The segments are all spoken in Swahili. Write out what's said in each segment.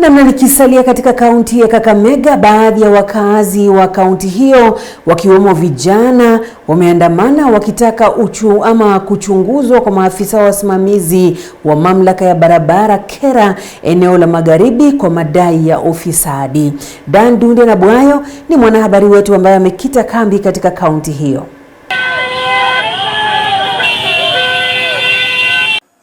Na nikisalia katika kaunti ya Kakamega, baadhi ya wakazi wa kaunti hiyo wakiwemo vijana wameandamana wakitaka kuchunguzwa kwa maafisa wa wasimamizi wa mamlaka ya barabara KERA eneo la Magharibi kwa madai ya ufisadi. Dan Dunde na Bwayo ni mwanahabari wetu ambaye amekita kambi katika kaunti hiyo.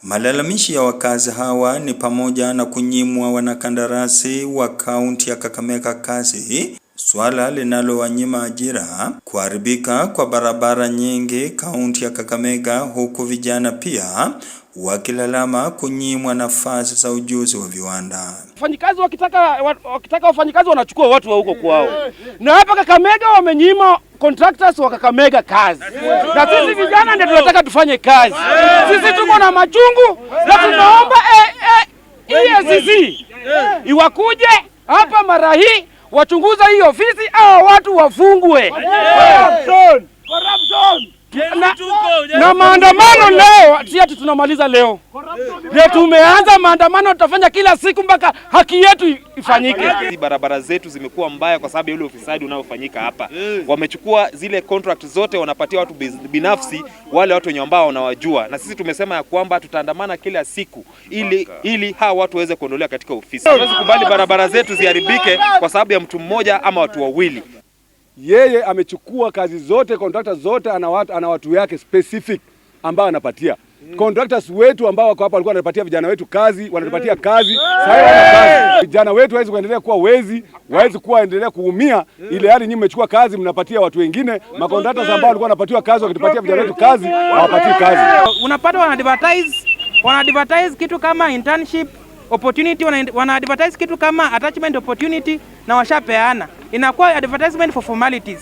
Malalamishi ya wakazi hawa ni pamoja na kunyimwa wanakandarasi wa kaunti ya Kakamega kazi, swala linalowanyima ajira, kuharibika kwa barabara nyingi kaunti ya Kakamega, huku vijana pia wakilalama kunyimwa nafasi za ujuzi wa viwanda. Wafanyikazi wakitaka wafanyikazi wanachukua watu wa huko kwao. Na hapa Kakamega wamenyima contractors wa Kakamega kazi. Na sisi vijana ndio tunataka tufanye kazi. Sisi tuko na machungu na tunaomba EACC iwakuje hapa mara hii wachunguza hii ofisi au watu wafungwe. Corruption. Na maandamano leo, si ati tunamaliza leo. Leo tumeanza maandamano, tutafanya kila siku mpaka haki yetu ifanyike. Barabara zetu zimekuwa mbaya kwa sababu ya ule ufisadi unaofanyika hapa. Wamechukua zile contract zote wanapatia watu binafsi, wale watu wenye ambao wanawajua. Na sisi tumesema ya kwamba tutaandamana kila siku ili hawa watu waweze kuondolewa katika ofisi. Hatuwezi kubali barabara zetu ziharibike kwa sababu ya mtu mmoja ama watu wawili. Yeye amechukua kazi zote, contractors zote, ana watu yake specific ambao anapatia. Contractors wetu ambao wako hapa walikuwa wanapatia vijana wetu kazi, wanatupatia kazi, sasa wana kazi. Vijana wetu hawezi kuendelea kuwa wezi, hawezi kuendelea kuumia ile hali nyinyi mmechukua kazi mnapatia watu wengine. Contractors ambao walikuwa wanapatiwa kazi wakitupatia vijana wetu kazi, hawapatii kazi. Unapata wana advertise kitu kama internship opportunity, wana advertise kitu kama attachment opportunity na washapeana. Inakuwa advertisement for formalities.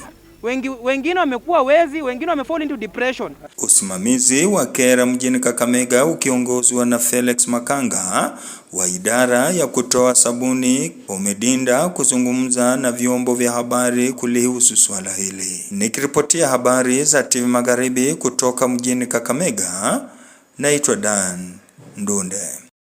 Wengine wamekuwa wezi, wengine wamefall into depression. Usimamizi wa KERA mjini Kakamega ukiongozwa na Felix Makanga wa idara ya kutoa sabuni umedinda kuzungumza na vyombo vya habari kulihusu swala hili. Nikiripotia habari za TV Magharibi kutoka mjini Kakamega, naitwa Dan Dunde.